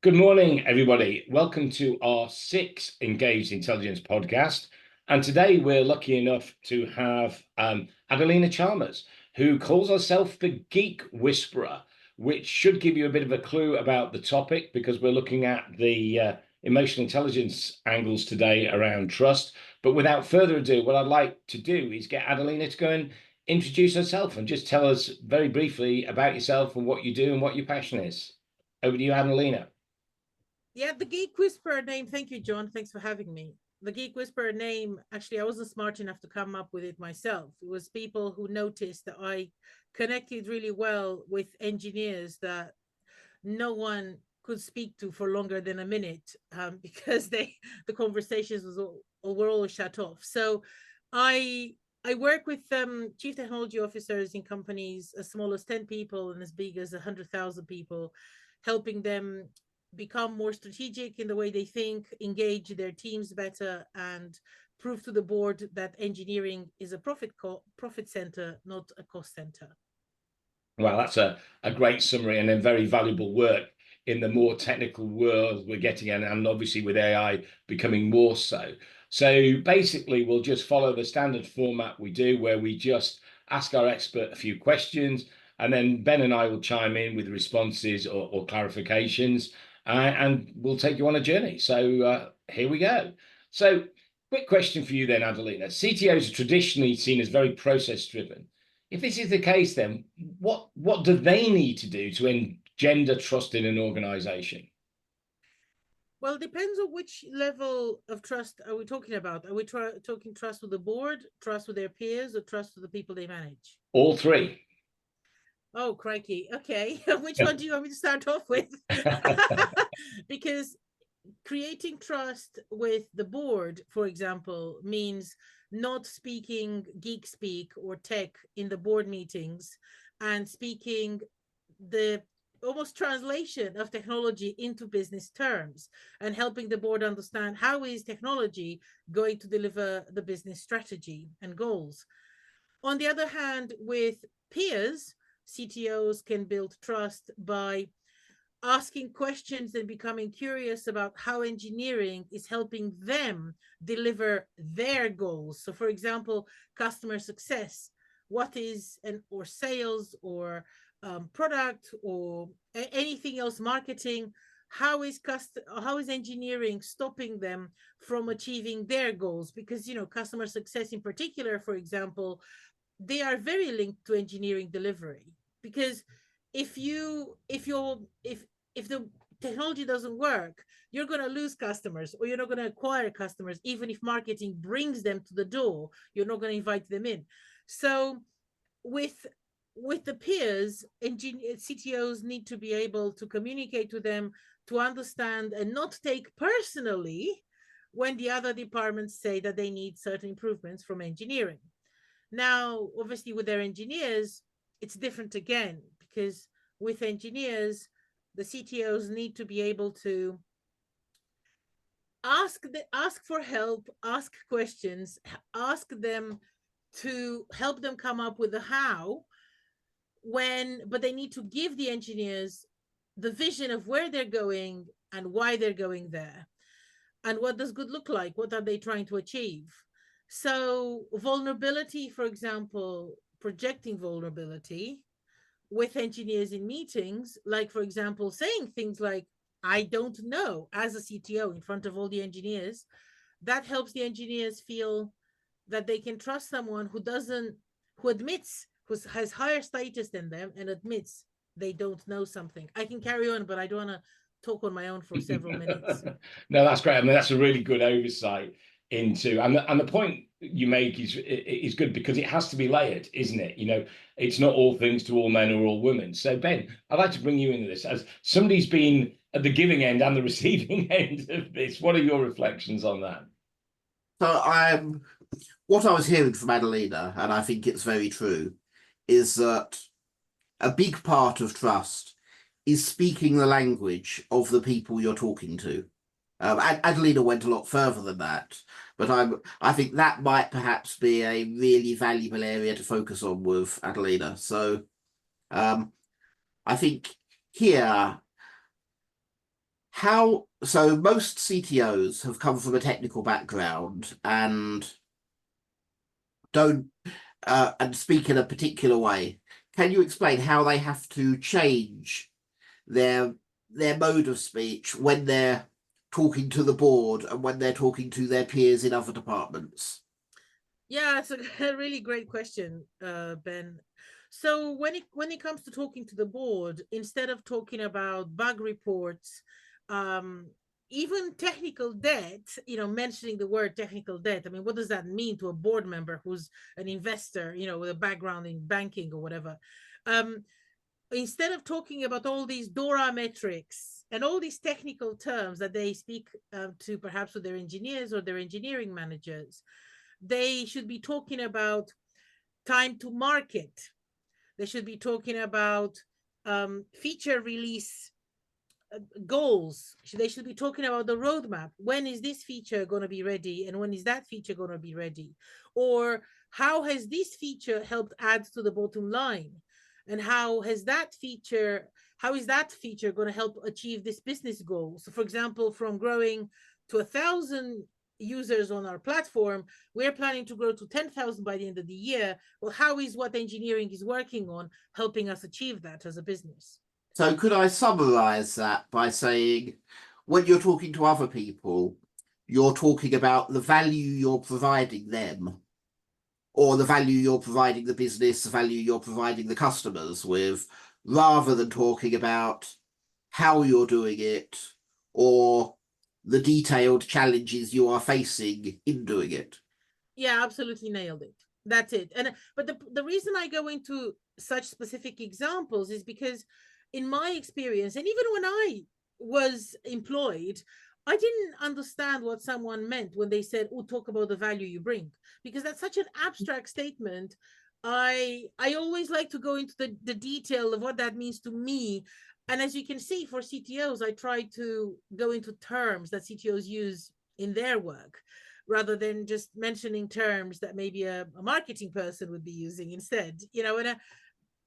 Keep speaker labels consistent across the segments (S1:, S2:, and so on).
S1: Good morning, everybody. Welcome to our sixth Engaged Intelligence podcast. And today we're lucky enough to have Adelina Chalmers, who calls herself the Geek Whisperer, which should give you a bit of a clue about the topic because we're looking at the emotional intelligence angles today around trust. But without further ado, what I'd like to do is get Adelina to go and introduce herself and just tell us very briefly about yourself and what you do and what your passion is. Over to you, Adelina.
S2: Yeah, the Geek Whisperer name. Thank you, John. Thanks for having me. The Geek Whisperer name, actually, I wasn't smart enough to come up with it myself. It was people who noticed that I connected really well with engineers that no one could speak to for longer than a minute because the conversations were all shut off. So I work with chief technology officers in companies as small as 10 people and as big as 100,000 people, helping them become more strategic in the way they think, engage their teams better, and prove to the board that engineering is a profit center, not a cost center.
S1: Well, that's a great summary and then very valuable work in the more technical world we're getting in, and obviously with AI becoming more so. So basically, we'll just follow the standard format we do, where we just ask our expert a few questions, and then Ben and I will chime in with responses or clarifications, and we'll take you on a journey. So here we go. So, quick question for you then, Adelina. CTOs are traditionally seen as very process driven. If this is the case, then what do they need to do to engender trust in an organization?
S2: Well, it depends on which level of trust are we talking about. Are we talking trust with the board, trust with their peers, or trust with the people they manage?
S1: All three.
S2: Oh, crikey. Okay. Which one do you want me to start off with? Because creating trust with the board, for example, means not speaking geek speak or tech in the board meetings and speaking the almost translation of technology into business terms and helping the board understand how is technology going to deliver the business strategy and goals. On the other hand, with peers, CTOs can build trust by asking questions and becoming curious about how engineering is helping them deliver their goals. So, for example, customer success, what is an or sales or product or anything else, marketing. How is engineering stopping them from achieving their goals? Because customer success in particular, for example, they are very linked to engineering delivery. Because if the technology doesn't work, you're going to lose customers or you're not going to acquire customers. Even if marketing brings them to the door, you're not going to invite them in. So with the peers, CTOs need to be able to communicate to them, to understand and not take personally when the other departments say that they need certain improvements from engineering. Now, obviously, with their engineers, it's different again, because with engineers, the CTOs need to be able to ask for help, ask questions, ask them to help them come up with the how, but they need to give the engineers the vision of where they're going and why they're going there. And what does good look like? What are they trying to achieve? So vulnerability, for example, projecting vulnerability with engineers in meetings, like, for example, saying things like, I don't know, as a CTO in front of all the engineers, that helps the engineers feel that they can trust someone who admits, who has higher status than them and admits they don't know something. I can carry on, but I don't want to talk on my own for several minutes.
S1: No, that's great. I mean, that's a really good oversight into, and the point you make is good because it has to be layered, isn't it? It's not all things to all men or all women. So Ben, I'd like to bring you into this as somebody's been at the giving end and the receiving end of this. What are your reflections on that?
S3: So what I was hearing from Adelina, and I think it's very true, is that a big part of trust is speaking the language of the people you're talking to. Adelina went a lot further than that, but I think that might perhaps be a really valuable area to focus on with Adelina. So I think here, So most CTOs have come from a technical background and don't and speak in a particular way. Can you explain how they have to change their mode of speech when they're talking to the board and when they're talking to their peers in other departments?
S2: Yeah, it's a really great question, Ben. So when it comes to talking to the board, instead of talking about bug reports, um, even technical debt, mentioning the word technical debt, I mean, what does that mean to a board member who's an investor, with a background in banking or whatever? Um, Instead of talking about all these DORA metrics and all these technical terms that they speak to perhaps with their engineers or their engineering managers, they should be talking about time to market. They should be talking about feature release goals. They should be talking about the roadmap. When is this feature going to be ready? And when is that feature going to be ready? Or how has this feature helped add to the bottom line? And how is that feature going to help achieve this business goal? So, for example, from growing to 1,000 users on our platform, we're planning to grow to 10,000 by the end of the year. Well, how is what engineering is working on helping us achieve that as a business?
S3: So could I summarize that by saying, when you're talking to other people, you're talking about the value you're providing them, or the value you're providing the business, the value you're providing the customers with, rather than talking about how you're doing it or the detailed challenges you are facing in doing it?
S2: Yeah, absolutely nailed it. That's it. And but the reason I go into such specific examples is because in my experience, and even when I was employed, I didn't understand what someone meant when they said, "Oh, talk about the value you bring," because that's such an abstract statement. I always like to go into the detail of what that means to me. And as you can see, for CTOs, I try to go into terms that CTOs use in their work, rather than just mentioning terms that maybe a marketing person would be using instead. And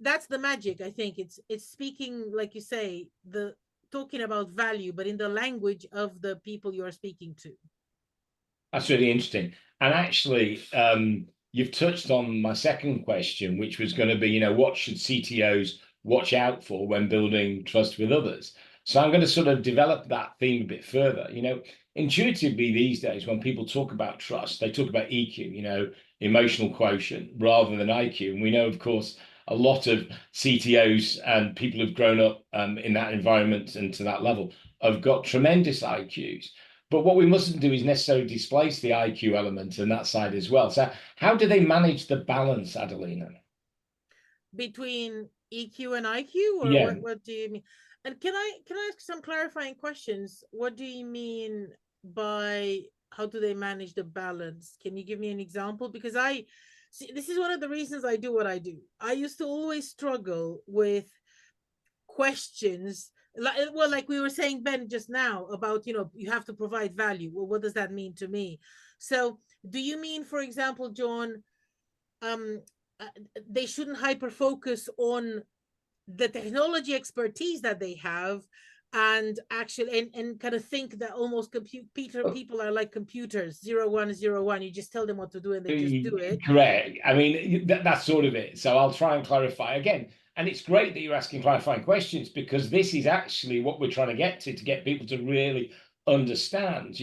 S2: that's the magic. I think it's speaking, like you say, the talking about value, but in the language of the people you're speaking to.
S1: That's really interesting. And actually, you've touched on my second question, which was going to be, what should CTOs watch out for when building trust with others? So I'm going to sort of develop that theme a bit further. Intuitively these days, when people talk about trust, they talk about EQ, emotional quotient, rather than IQ. And we know, of course, a lot of CTOs and people who've grown up in that environment and to that level have got tremendous IQs. But what we mustn't do is necessarily displace the IQ element and that side as well. So how do they manage the balance, Adelina?
S2: Between EQ and IQ, or
S1: Yeah.
S2: what do you mean? And can I ask some clarifying questions? What do you mean by how do they manage the balance? Can you give me an example? Because I see, this is one of the reasons I do what I do. I used to always struggle with questions, like we were saying, Ben, just now, about you have to provide value. Well, what does that mean to me? So do you mean, for example, John, um they shouldn't hyper focus on the technology expertise that they have, and actually and kind of think that almost people are like computers, 0101, you just tell them what to do and they just do it?
S1: Correct. I mean, that's sort of it. So I'll try and clarify again. And it's great that you're asking clarifying questions, because this is actually what we're trying to get to get people to really understand,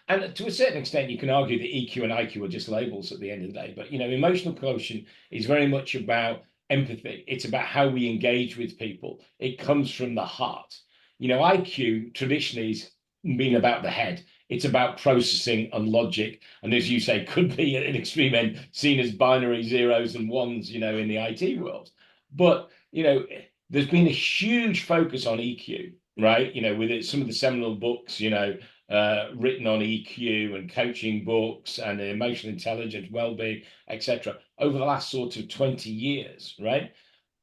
S1: And to a certain extent, you can argue that EQ and IQ are just labels at the end of the day. But, emotional quotient is very much about empathy. It's about how we engage with people. It comes from the heart. IQ traditionally has been about the head. It's about processing and logic. And as you say, could be at an extreme end seen as binary zeros and ones, in the IT world. But, there's been a huge focus on EQ, right? With some of the seminal books, written on EQ and coaching books and emotional intelligence, well-being, etc., over the last sort of 20 years, right?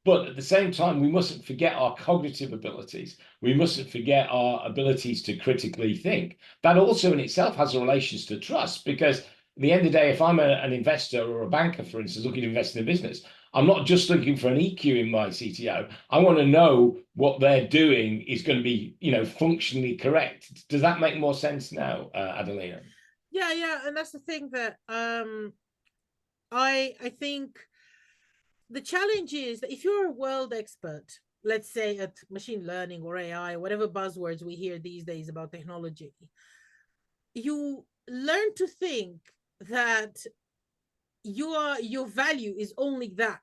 S1: But at the same time, we mustn't forget our cognitive abilities. We mustn't forget our abilities to critically think. That also in itself has a relation to trust, because at the end of the day, if I'm an investor or a banker, for instance, looking to invest in a business, I'm not just looking for an EQ in my CTO. I want to know what they're doing is going to be, functionally correct. Does that make more sense now, Adelina?
S2: Yeah, and that's the thing that I think the challenge is that if you're a world expert, let's say at machine learning or AI, whatever buzzwords we hear these days about technology, you learn to think that your value is only that.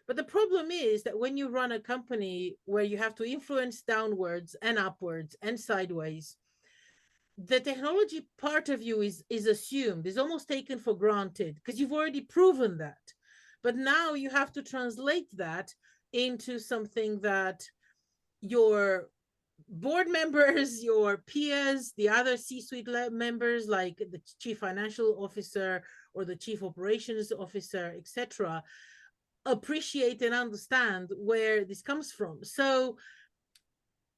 S2: But the problem is that when you run a company where you have to influence downwards and upwards and sideways, the technology part of you is assumed, is almost taken for granted because you've already proven that. But now you have to translate that into something that your board members, your peers, the other C-suite members, like the chief financial officer or the chief operations officer, etc., appreciate and understand where this comes from. So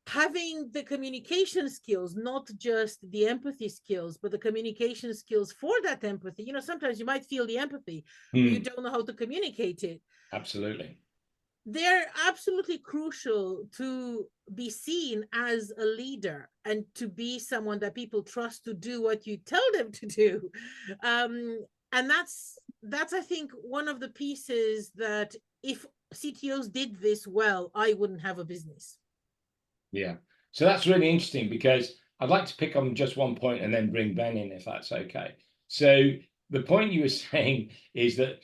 S2: having the communication skills, not just the empathy skills, but the communication skills for that empathy. Sometimes you might feel the empathy, but you don't know how to communicate it.
S1: Absolutely.
S2: They're absolutely crucial to be seen as a leader and to be someone that people trust to do what you tell them to do. And that's I think one of the pieces that if CTOs did this well, I wouldn't have a business.
S1: Yeah. So that's really interesting because I'd like to pick on just one point and then bring Ben in, if that's okay. So the point you were saying is that,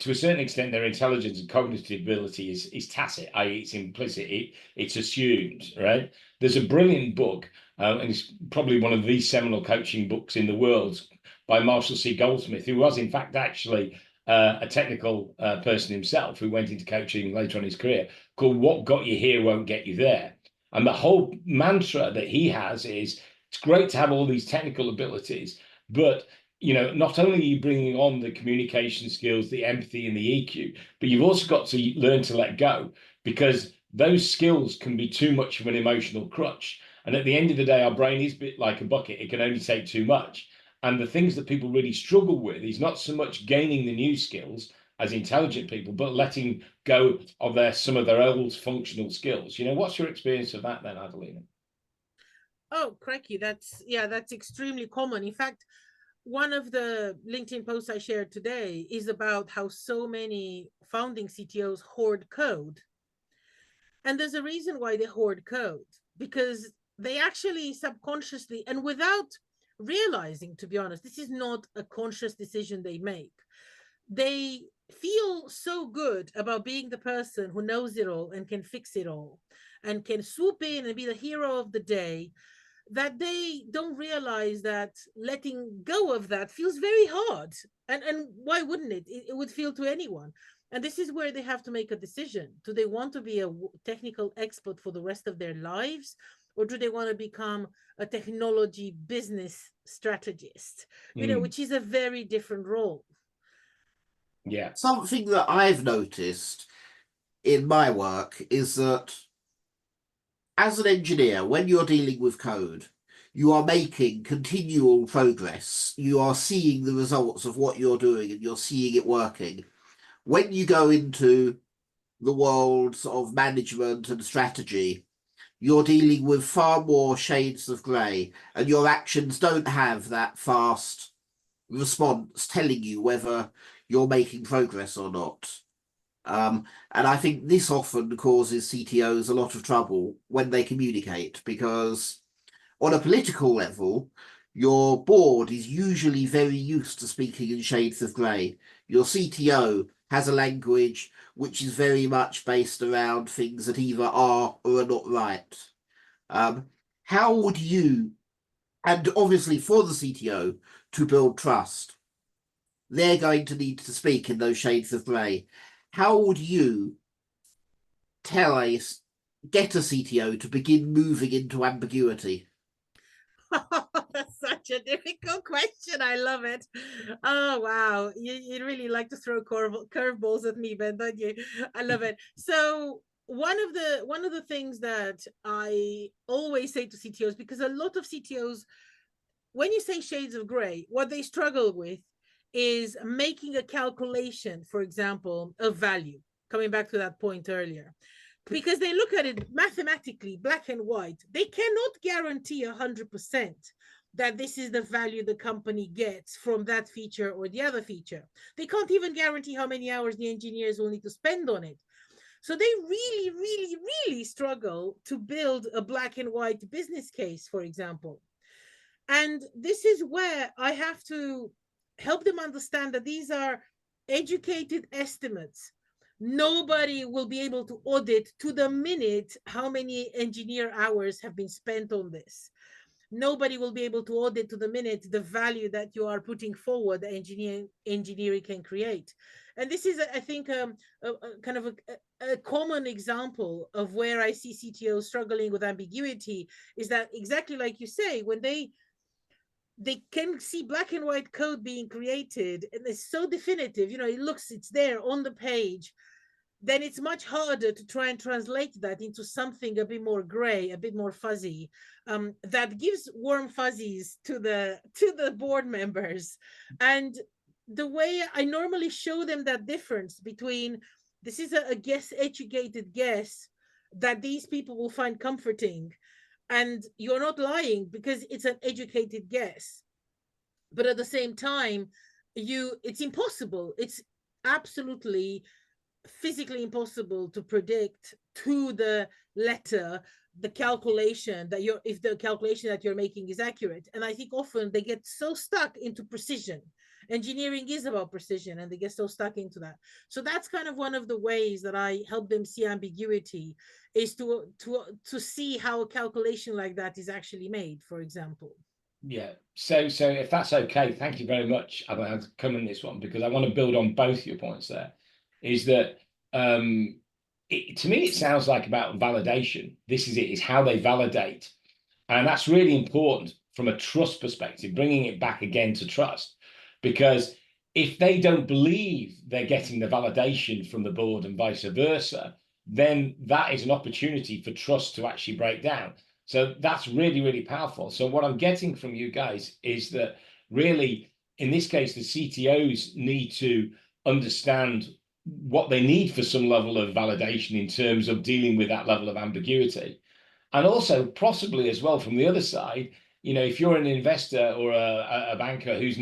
S1: to a certain extent, their intelligence and cognitive ability is tacit, i.e. it's implicit, it's assumed, right? There's a brilliant book, and it's probably one of the seminal coaching books in the world by Marshall C. Goldsmith, who was in fact actually a technical person himself who went into coaching later on in his career, called What Got You Here Won't Get You There. And the whole mantra that he has is, it's great to have all these technical abilities, but not only are you bringing on the communication skills, the empathy and the EQ, but you've also got to learn to let go, because those skills can be too much of an emotional crutch. And at the end of the day, our brain is a bit like a bucket. It can only take too much. And the things that people really struggle with is not so much gaining the new skills as intelligent people, but letting go of some of their old functional skills. What's your experience of that then, Adelina?
S2: Oh, crikey, that's extremely common. In fact, one of the LinkedIn posts I shared today is about how so many founding CTOs hoard code. And there's a reason why they hoard code, because they actually subconsciously and without realizing, to be honest, this is not a conscious decision they make. They feel so good about being the person who knows it all and can fix it all and can swoop in and be the hero of the day, that they don't realize that letting go of that feels very hard. And why wouldn't it? It would feel to anyone. And this is where they have to make a decision. Do they want to be a technical expert for the rest of their lives? Or do they want to become a technology business strategist, which is a very different role?
S1: Yeah.
S3: Something that I've noticed in my work is that as an engineer, when you're dealing with code, you are making continual progress. You are seeing the results of what you're doing and you're seeing it working. When you go into the worlds of management and strategy, you're dealing with far more shades of grey, and your actions don't have that fast response telling you whether you're making progress or not. And I think this often causes CTOs a lot of trouble when they communicate, because on a political level, your board is usually very used to speaking in shades of grey. Your CTO has a language which is very much based around things that either are or are not right. How would you, and obviously for the CTO to build trust, they're going to need to speak in those shades of grey. How would you get a CTO to begin moving into ambiguity?
S2: That's such a difficult question. I love it. Oh wow, you really like to throw curveballs at me, Ben, don't you? I love it. So one of the things that I always say to CTOs, because a lot of CTOs, when you say shades of gray, what they struggle with is making a calculation, for example, of value, coming back to that point earlier, because they look at it mathematically, black and white. They cannot guarantee 100% that this is the value the company gets from that feature or the other feature. They can't even guarantee how many hours the engineers will need to spend on it. So they really, really, really struggle to build a black and white business case, for example. And this is where I have to help them understand that these are educated estimates. Nobody will be able to audit to the minute how many engineer hours have been spent on this. Nobody will be able to audit to the minute the value that you are putting forward the engineering can create. And this is, I think, a kind of a common example of where I see CTOs struggling with ambiguity, is that exactly like you say, when they can see black and white code being created and it's so definitive, it's there on the page, then it's much harder to try and translate that into something a bit more gray, a bit more fuzzy, that gives warm fuzzies to the board members. And the way I normally show them that difference between, this is a educated guess that these people will find comforting, and you're not lying because it's an educated guess, but at the same time, it's impossible. It's absolutely physically impossible to predict to the letter the calculation that if the calculation that you're making is accurate. And I think often they get so stuck into precision. Engineering is about precision, and they get so stuck into that. So that's kind of one of the ways that I help them see ambiguity, is to see how a calculation like that is actually made, for example.
S1: Yeah. So if that's okay, thank you very much. I'm going to come in this one because I want to build on both your points there. Is that to me, it sounds like about validation. This is it, is how they validate. And that's really important from a trust perspective, bringing it back again to trust. Because if they don't believe they're getting the validation from the board and vice versa, then that is an opportunity for trust to actually break down. So that's really, really powerful. So what I'm getting from you guys is that really, in this case, the CTOs need to understand what they need for some level of validation in terms of dealing with that level of ambiguity. And also possibly as well from the other side, if you're an investor or a banker who's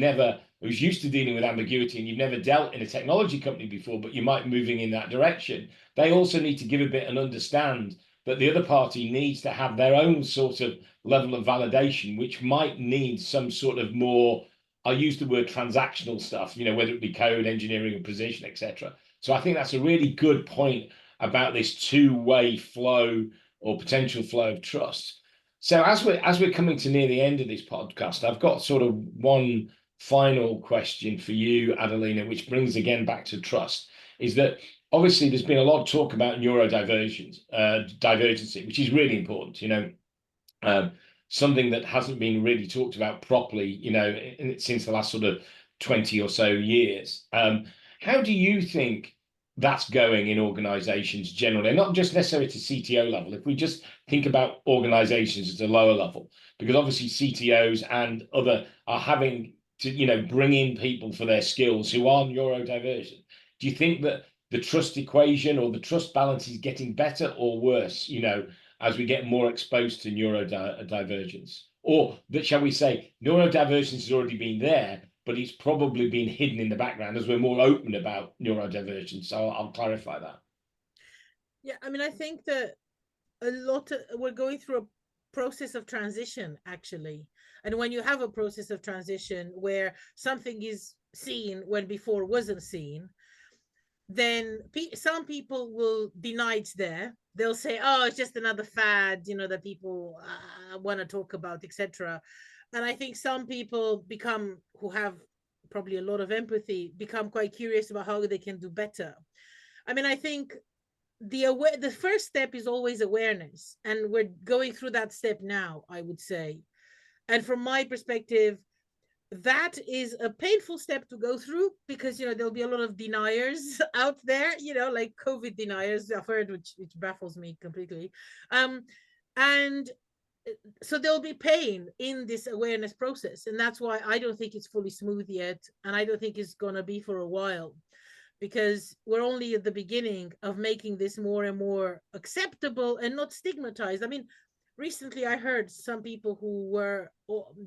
S1: used to dealing with ambiguity and you've never dealt in a technology company before, but you might be moving in that direction, they also need to give a bit and understand that the other party needs to have their own sort of level of validation, which might need some sort of more, I use the word transactional stuff, whether it be code, engineering, and precision, etc. So I think that's a really good point about this two-way flow or potential flow of trust. So as we're coming to near the end of this podcast, I've got sort of one final question for you, Adelina, which brings again back to trust, is that obviously there's been a lot of talk about neurodivergency, which is really important, something that hasn't been really talked about properly, since the last sort of 20 or so years. How do you think that's going in organizations generally, and not just necessarily to CTO level? If we just think about organizations at a lower level, because obviously CTOs and other are having to, bring in people for their skills who are neurodivergent. Do you think that the trust equation or the trust balance is getting better or worse, as we get more exposed to neurodivergence? Or that, shall we say, neurodivergence has already been there, but it's probably been hidden in the background as we're more open about neurodivergence. So I'll clarify that.
S2: Yeah, I mean, I think that we're going through a process of transition, actually. And when you have a process of transition where something is seen when before wasn't seen, then some people will deny it's there. They'll say, oh, it's just another fad, that people want to talk about, etc. And I think some people who have probably a lot of empathy, become quite curious about how they can do better. I mean, I think the first step is always awareness, and we're going through that step now, I would say. And from my perspective, that is a painful step to go through, because there'll be a lot of deniers out there, like COVID deniers, I've heard, which baffles me completely. And so there'll be pain in this awareness process, and that's why I don't think it's fully smooth yet, and I don't think it's going to be for a while, because we're only at the beginning of making this more and more acceptable and not stigmatized. I mean, recently I heard some people who were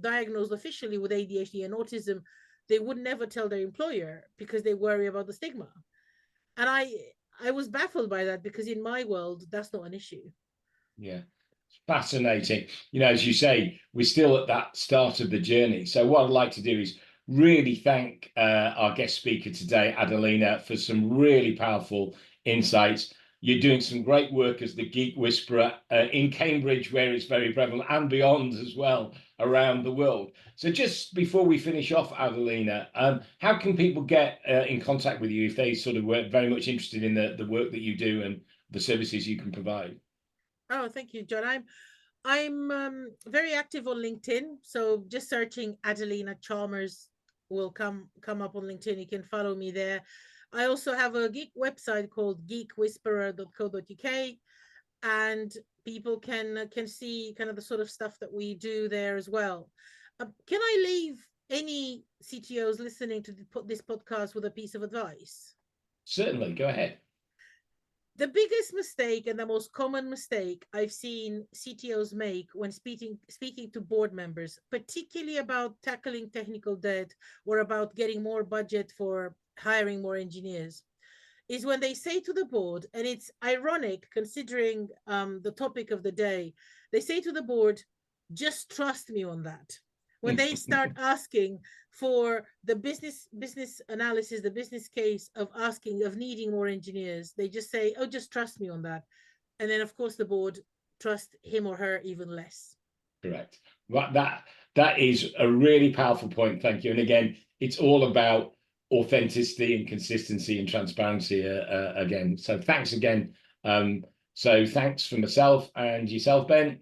S2: diagnosed officially with ADHD and autism, they would never tell their employer because they worry about the stigma. And I was baffled by that, because in my world that's not an issue.
S1: Yeah. Fascinating. You know, as you say, we're still at that start of the journey. So what I'd like to do is really thank our guest speaker today, Adelina, for some really powerful insights. You're doing some great work as the Geek Whisperer in Cambridge, where it's very prevalent, and beyond as well, around the world. So just before we finish off, Adelina, how can people get in contact with you if they sort of were very much interested in the work that you do and the services you can provide?
S2: Oh, thank you, John. I'm very active on LinkedIn, so just searching Adelina Chalmers will come up on LinkedIn. You can follow me there. I also have a geek website called geekwhisperer.co.uk, and people can see kind of the sort of stuff that we do there as well. Can I leave any CTOs listening to this podcast with a piece of advice?
S1: Certainly, go ahead.
S2: The biggest mistake and the most common mistake I've seen CTOs make when speaking to board members, particularly about tackling technical debt or about getting more budget for hiring more engineers, is when they say to the board, and it's ironic considering the topic of the day, they say to the board, just trust me on that. When they start asking for the business analysis, the business case of needing more engineers, they just say, oh, just trust me on that. And then of course the board trusts him or her even less.
S1: Correct. Well, that is a really powerful point. Thank you. And again, it's all about authenticity and consistency and transparency again. So thanks again. So thanks for myself and yourself, Ben.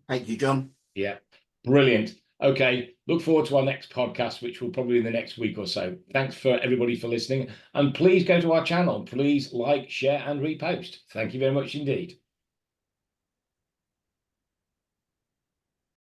S3: Thank you, John.
S1: Yeah, brilliant. Okay, look forward to our next podcast, which will probably be in the next week or so. Thanks for everybody for listening. And please go to our channel. Please like, share, and repost. Thank you very much indeed.